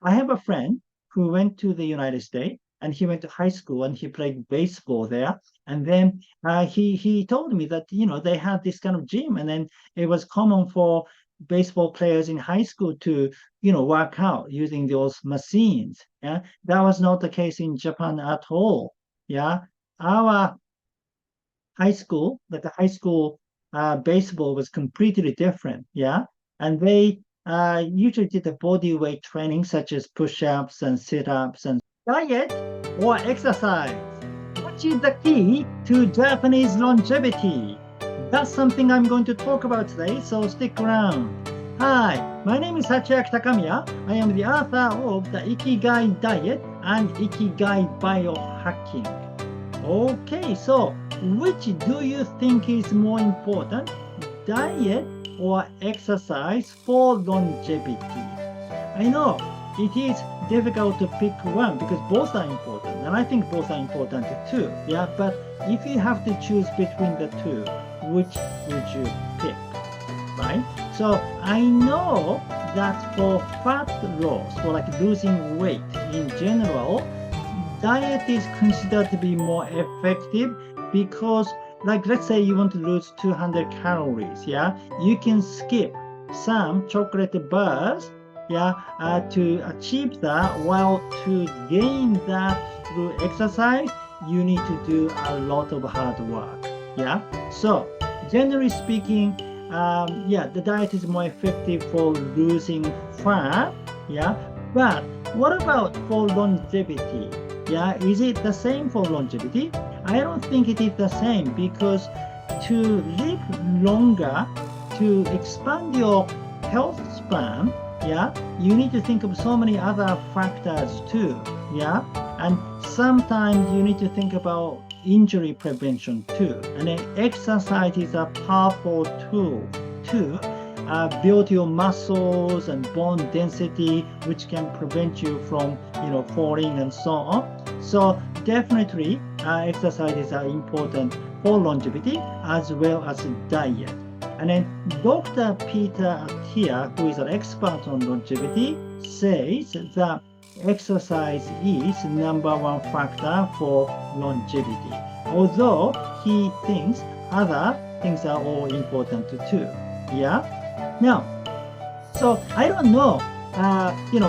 I have a friend who went to the United States and he went to high school and he played baseball there. And then he told me that they had this kind of gym, and then it was common for baseball players in high school to work out using those machines. Yeah, that was not the case in Japan at all. Yeah, our high school baseball was completely different. Yeah, and they usually did the body weight training such as push-ups and sit-ups and diet or exercise. Which is the key to Japanese longevity? That's something I'm going to talk about today, so stick around. Hi, my name is Sachiaki Takamiya. I am the author of the Ikigai Diet and Ikigai Bio-Hacking. Okay, so which do you think is more important, diet or exercise for longevity? I know it is difficult to pick one because both are important, and I think both are important too. Yeah, but if you have to choose between the two, which would you pick? Right? So I know that for fat loss, for like losing weight in general, diet is considered to be more effective because, like, let's say you want to lose 200 calories, yeah, you can skip some chocolate bars, yeah, to achieve that, while to gain that through exercise, you need to do a lot of hard work, yeah. So generally speaking, yeah, the diet is more effective for losing fat, yeah, but what about for longevity? Yeah, is it the same for longevity? I don't think it is the same because to live longer, to expand your health span, yeah, you need to think of so many other factors too, yeah, and sometimes you need to think about injury prevention too, and then exercise is a powerful tool to build your muscles and bone density, which can prevent you from falling and so on. So definitely exercises are important for longevity as well as diet. And then Dr. Peter Attia, who is an expert on longevity, says that exercise is number one factor for longevity, although he thinks other things are all important too. Yeah. Now, so I don't know,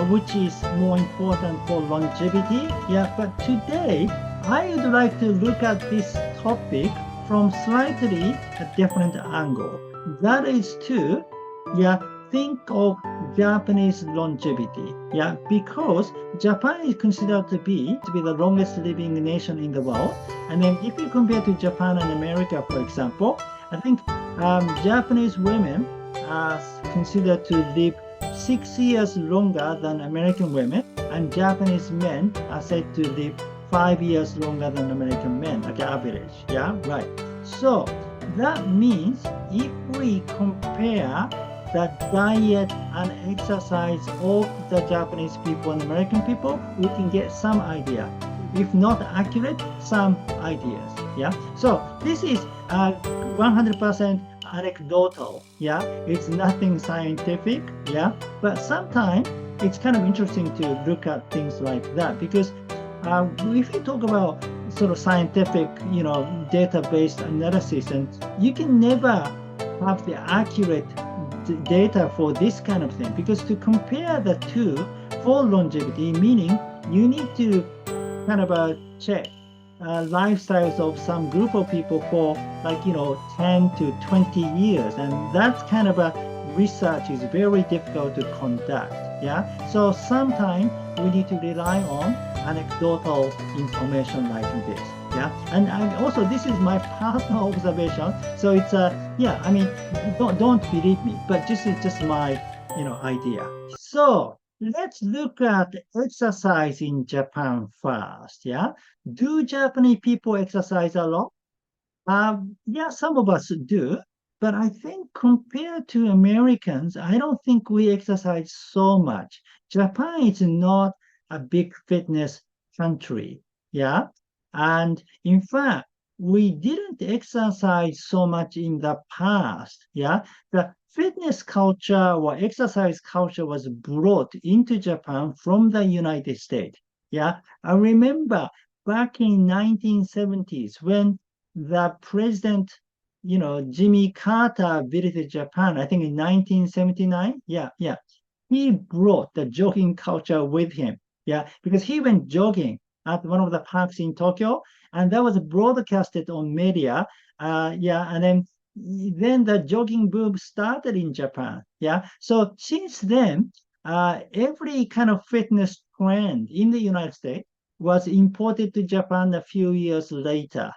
which is more important for longevity. Yeah, but today I would like to look at this topic from slightly a different angle. That is to, yeah, think of Japanese longevity. Yeah, because Japan is considered to be the longest living nation in the world. And then if you compare to Japan and America, for example, I think Japanese women are considered to live 6 years longer than American women, and Japanese men are said to live 5 years longer than American men, like average. Yeah, right. So that means if we compare the diet and exercise of the Japanese people and American people, we can get some idea. If not accurate, some ideas. Yeah. So this is 100% anecdotal. Yeah. It's nothing scientific. Yeah. But sometimes it's kind of interesting to look at things like that because if you talk about sort of scientific, data-based analysis, and you can never have the accurate data for this kind of thing because to compare the two for longevity, meaning you need to kind of check lifestyles of some group of people for 10 to 20 years, and that kind of research is very difficult to conduct. Yeah, so sometimes we need to rely on anecdotal information like this. Yeah, and also this is my personal observation, so it's yeah, I mean, don't believe me, but this is just my idea. So let's look at exercise in Japan first. Yeah, do Japanese people exercise a lot? Yeah, some of us do, but I think compared to Americans, I don't think we exercise so much. Japan is not a big fitness country. Yeah, and in fact, we didn't exercise so much in the past. Yeah, the fitness culture or exercise culture was brought into Japan from the United States. Yeah, I remember back in 1970s when the president, Jimmy Carter visited Japan, I think in 1979. Yeah, yeah. He brought the jogging culture with him. Yeah, because he went jogging at one of the parks in Tokyo, and that was broadcasted on media. Yeah, and then the jogging boom started in Japan. Yeah, so since then, every kind of fitness trend in the United States was imported to Japan a few years later.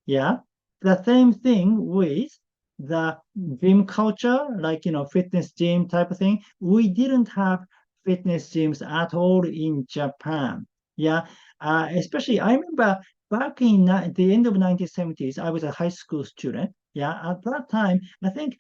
Yeah. The same thing with the gym culture, like, fitness gym type of thing. We didn't have fitness gyms at all in Japan. Yeah. Especially, I remember back in the end of 1970s, I was a high school student. Yeah. At that time, I think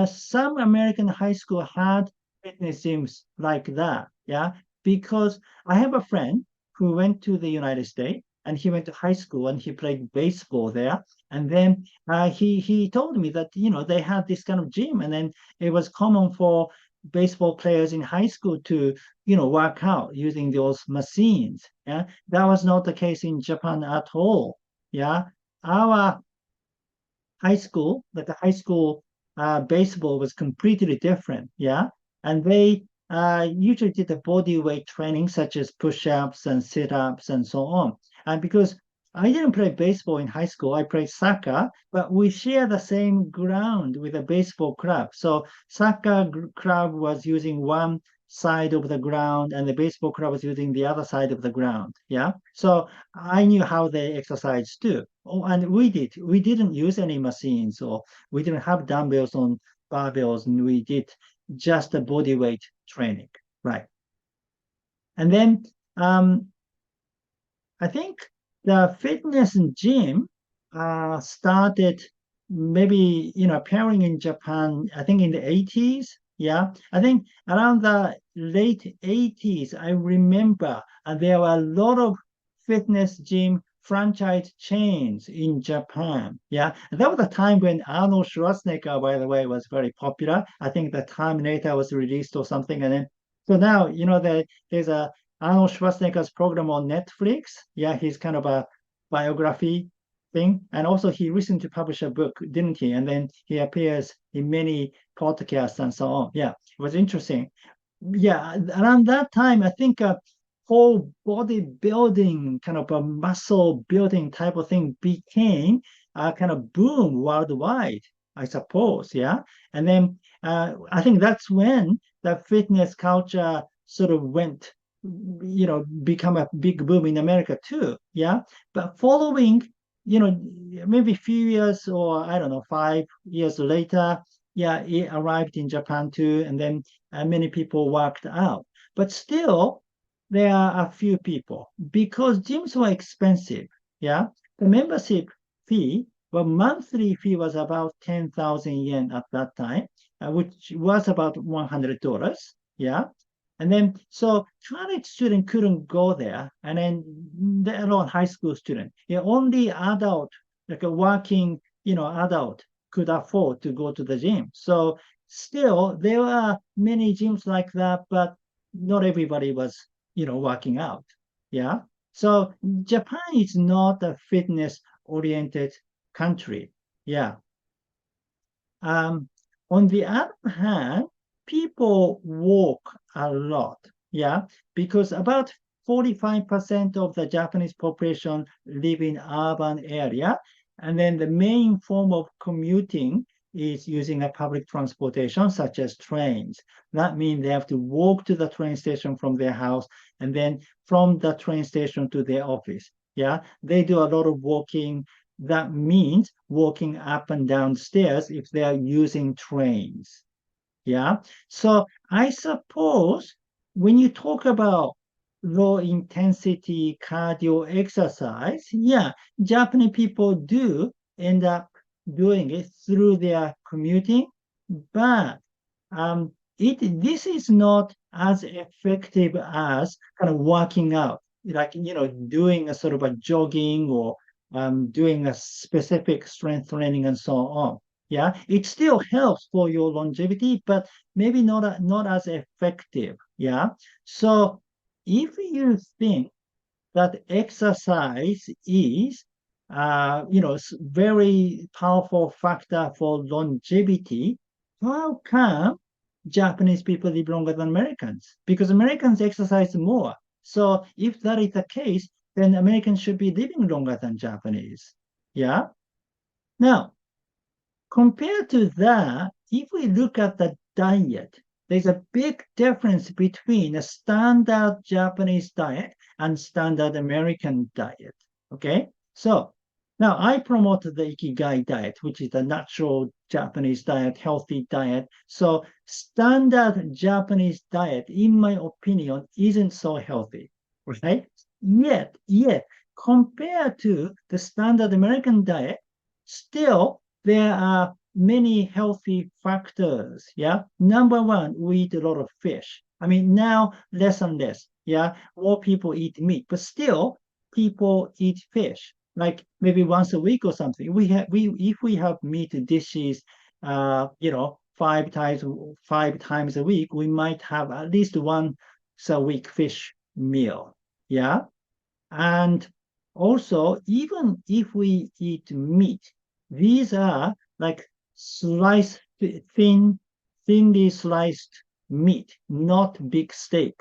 some American high school had fitness gyms like that. Yeah. Because I have a friend who went to the United States and he went to high school and he played baseball there. And then he told me that they had this kind of gym, and then it was common for baseball players in high school to work out using those machines. Yeah, that was not the case in Japan at all. Yeah, our like the high school baseball was completely different. Yeah. And they usually did the body weight training, such as push-ups and sit-ups and so on. And because I didn't play baseball in high school, I played soccer, but we share the same ground with a baseball club. So soccer club was using one side of the ground and the baseball club was using the other side of the ground. Yeah. So I knew how they exercise too. Oh, and we didn't use any machines, or we didn't have dumbbells on barbells, and we did just a body weight training. Right. And then I think the fitness and gym started maybe appearing in Japan, I think in the 80s. Yeah. I think around the late 80s, I remember there were a lot of fitness gym franchise chains in Japan. Yeah. And that was a time when Arnold Schwarzenegger, by the way, was very popular. I think the Terminator was released or something. And then so now, there's a Arnold Schwarzenegger's program on Netflix. Yeah, he's kind of a biography thing. And also he recently published a book, didn't he? And then he appears in many podcasts and so on. Yeah, it was interesting. Yeah, around that time, I think a whole bodybuilding, kind of a muscle building type of thing became a kind of boom worldwide, I suppose. Yeah. And then I think that's when the fitness culture sort of went, become a big boom in America too. Yeah. But following, maybe a few years, or I don't know, 5 years later, yeah, it arrived in Japan too. And then many people worked out. But still, there are a few people because gyms were expensive. Yeah. The membership fee, well, monthly fee was about 10,000 yen at that time, which was about $100. Yeah. And then, so college student couldn't go there, and then let alone high school student. Yeah, only adult, like a working, adult could afford to go to the gym. So still, there are many gyms like that, but not everybody was, working out. Yeah. So Japan is not a fitness oriented country. Yeah. Um, on the other hand, people walk a lot, yeah, because about 45% of the Japanese population live in urban area, and then the main form of commuting is using a public transportation such as trains. That means they have to walk to the train station from their house and then from the train station to their office. Yeah, they do a lot of walking. That means walking up and down stairs if they are using trains. Yeah. So I suppose when you talk about low intensity cardio exercise, yeah, Japanese people do end up doing it through their commuting, but this is not as effective as kind of working out, like doing a sort of a jogging or doing a specific strength training and so on. Yeah, it still helps for your longevity, but maybe not as effective. Yeah. So if you think that exercise is very powerful factor for longevity, how come Japanese people live longer than Americans? Because Americans exercise more. So if that is the case, then Americans should be living longer than Japanese. Yeah. Now, compared to that, if we look at the diet, there's a big difference between a standard Japanese diet and standard American diet. Okay, so now I promote the Ikigai diet, which is the natural Japanese diet, healthy diet. So standard Japanese diet, in my opinion, isn't so healthy, right? Yet, compared to the standard American diet, still there are many healthy factors. Yeah. Number one, we eat a lot of fish. I mean, now less and less. Yeah. More people eat meat, but still people eat fish. Like maybe once a week or something. If we have meat dishes, 5 times a week, we might have at least once a week fish meal. Yeah. And also, even if we eat meat, these are like sliced, thinly sliced meat, not big steak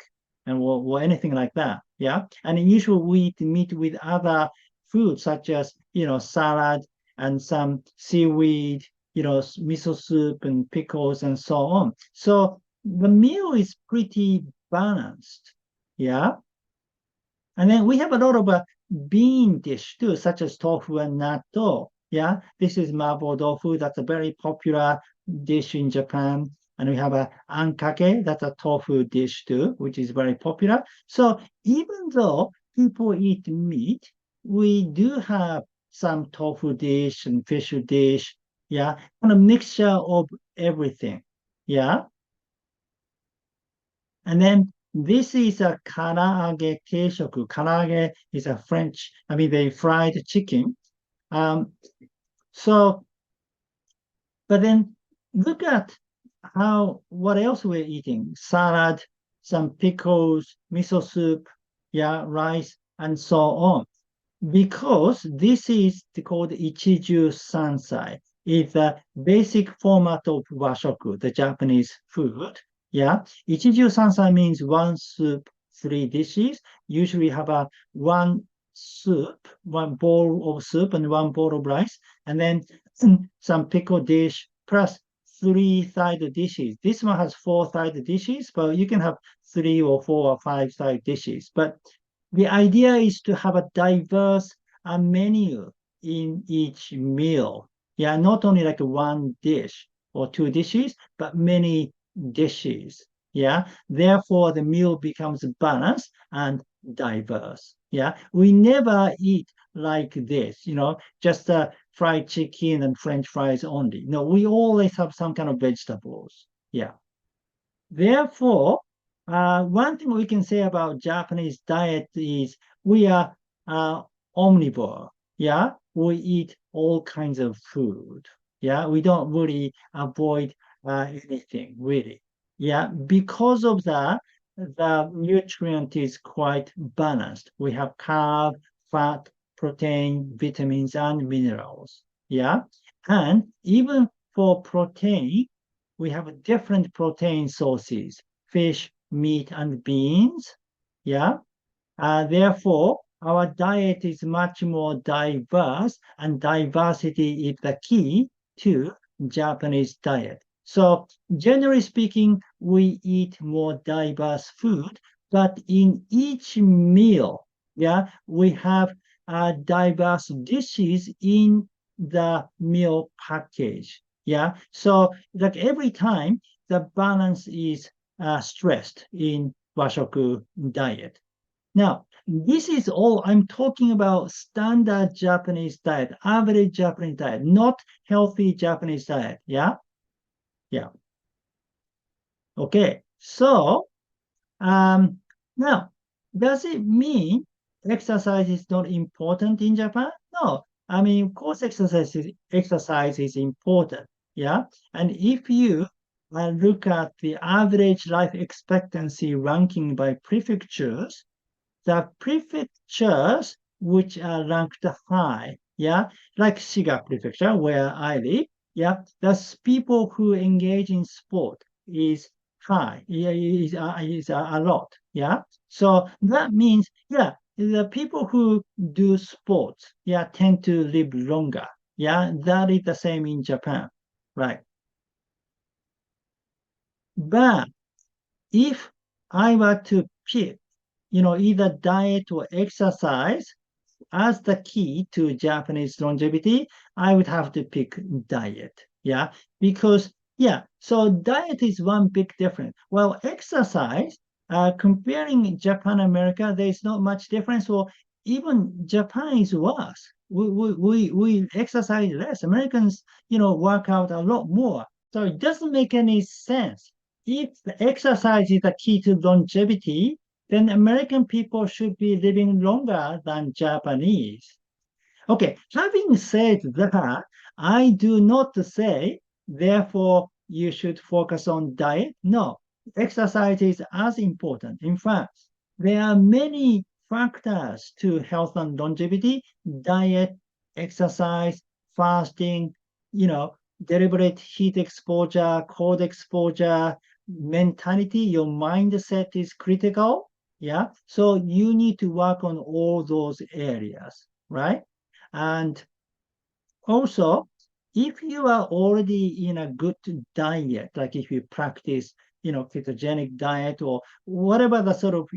or anything like that. Yeah. And usually we eat meat with other foods such as, salad and some seaweed, miso soup and pickles and so on. So the meal is pretty balanced. Yeah. And then we have a lot of bean dish too, such as tofu and natto. Yeah, this is mabo tofu. That's a very popular dish in Japan. And we have a ankake, that's a tofu dish too, which is very popular. So even though people eat meat, we do have some tofu dish and fish dish. Yeah, kind of mixture of everything. Yeah. And then this is a karaage keishoku. Karaage is a French, I mean, they fried chicken. Um, so, but then look at what else we're eating. Salad, some pickles, miso soup, yeah, rice, and so on. Because this is called Ichiju Sansai. It's the basic format of Washoku, the Japanese food. Yeah. Ichiju Sansai means one soup, three dishes. Usually have a one soup, one bowl of soup and one bowl of rice, and then some pickle dish plus three side dishes. This one has four side dishes, but you can have three or four or five side dishes. But the idea is to have a diverse menu in each meal. Yeah, not only like one dish or two dishes, but many dishes. Yeah, therefore the meal becomes balanced and diverse. Yeah, we never eat like this, just fried chicken and French fries only. No, we always have some kind of vegetables. Yeah. Therefore, one thing we can say about Japanese diet is we are omnivore. Yeah, we eat all kinds of food. Yeah, we don't really avoid anything really. Yeah, because of that, the nutrient is quite balanced. We have carb, fat, protein, vitamins, and minerals. Yeah, and even for protein, we have different protein sources, fish, meat, and beans. Yeah. Therefore, our diet is much more diverse, and diversity is the key to Japanese diet. So, generally speaking, we eat more diverse food, but in each meal, yeah, we have diverse dishes in the meal package. Yeah. So, like every time, the balance is stressed in Washoku diet. Now, this is all I'm talking about standard Japanese diet, average Japanese diet, not healthy Japanese diet. Yeah. Yeah. Okay. So, now, does it mean exercise is not important in Japan? No. I mean, of course, exercise is important. Yeah. And if you look at the average life expectancy ranking by prefectures, the prefectures which are ranked high, yeah, like Shiga Prefecture, where I live, yeah, the people who engage in sport is high, yeah, is a lot, yeah. So that means, yeah, the people who do sports, yeah, tend to live longer, yeah. That is the same in Japan, right? But if I were to pick, either diet or exercise as the key to Japanese longevity, I would have to pick diet. Yeah. Because, yeah, so diet is one big difference. Well, exercise, comparing Japan and America, there's not much difference, or even Japan is worse. We exercise less. Americans, work out a lot more. So it doesn't make any sense. If the exercise is the key to longevity, then American people should be living longer than Japanese. Okay, having said that, I do not say, therefore, you should focus on diet. No, exercise is as important. In fact, there are many factors to health and longevity: diet, exercise, fasting, you know, deliberate heat exposure, cold exposure, mentality, your mindset is critical. Yeah. So you need to work on all those areas, right? And also, if you are already in a good diet, like if you practice, ketogenic diet or whatever the sort of,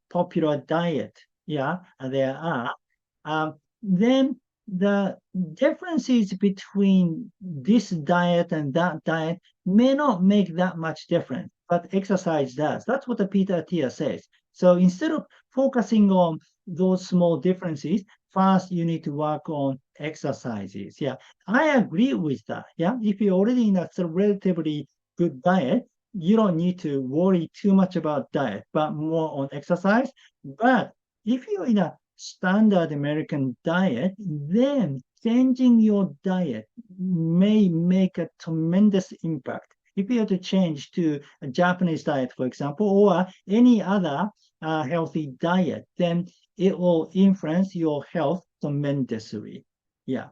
popular diet, yeah, there are, then the differences between this diet and that diet may not make that much difference, but exercise does. That's what the Peter Thiel says. So instead of focusing on those small differences, first you need to work on exercises. Yeah, I agree with that. Yeah, if you're already in a sort of relatively good diet, you don't need to worry too much about diet, but more on exercise. But if you're in a standard American diet, then changing your diet may make a tremendous impact. If you have to change to a Japanese diet, for example, or any other healthy diet, then it will influence your health tremendously. Yeah.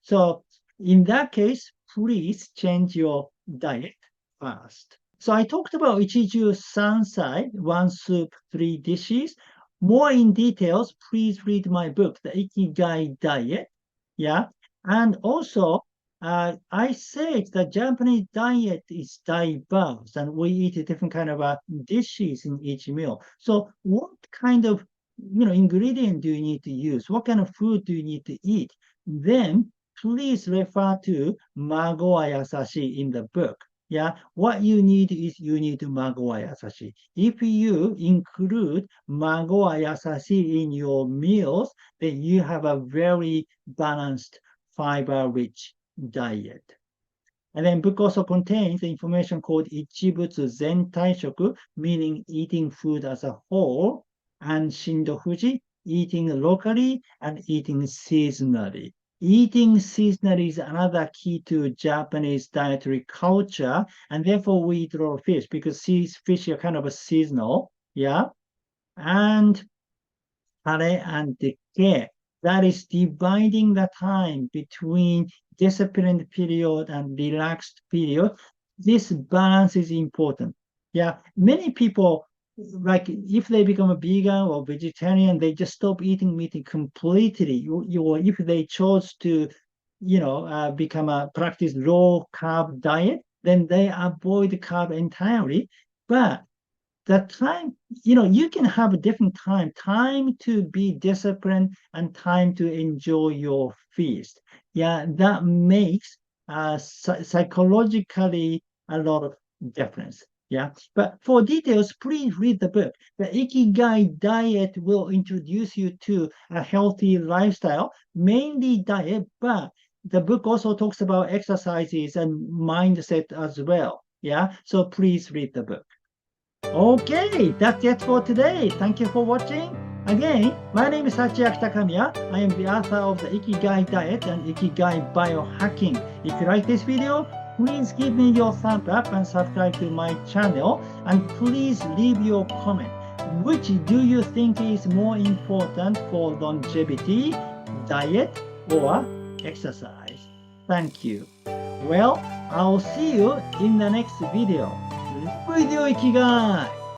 So in that case, please change your diet fast. So I talked about Ichiju Sansai, one soup, three dishes. More in details, please read my book, The Ikigai Diet. Yeah. And also, I said the Japanese diet is diverse and we eat different kind of dishes in each meal. So what kind of ingredient do you need to use? What kind of food do you need to eat? Then please refer to Mago wa Yasashi in the book. Yeah, what you need is you need Mago wa Yasashi. If you include Mago wa Yasashi in your meals, then you have a very balanced, fiber-rich diet. And then book also contains the information called Ichibutsu Zen Taishoku, meaning eating food as a whole, and Shindo Fuji, eating locally and eating seasonally. Eating seasonally is another key to Japanese dietary culture, and therefore we eat a lot of fish because fish are kind of a seasonal, yeah. And hare and decay. That is dividing the time between disciplined period and relaxed period. This balance is important. Yeah, many people, like if they become a vegan or vegetarian, they just stop eating meat completely. Or if they chose to, become a practice low carb diet, then they avoid carb entirely. But the time, you can have a different time to be disciplined and time to enjoy your feast. Yeah, that makes psychologically a lot of difference. Yeah, but for details, please read the book. The Ikigai Diet will introduce you to a healthy lifestyle, mainly diet, but the book also talks about exercises and mindset as well. Yeah, so please read the book. Okay, that's it for today. Thank you for watching. Again, my name is Sachiaki Takamiya. I am the author of the Ikigai Diet and Ikigai Bio-Hacking. If you like this video, Please give me your thumb up and subscribe to my channel, and please leave your comment. Which do you think is more important for longevity, diet, or exercise? Thank you. Well, I'll see you in the next video. Live with your Ikigai!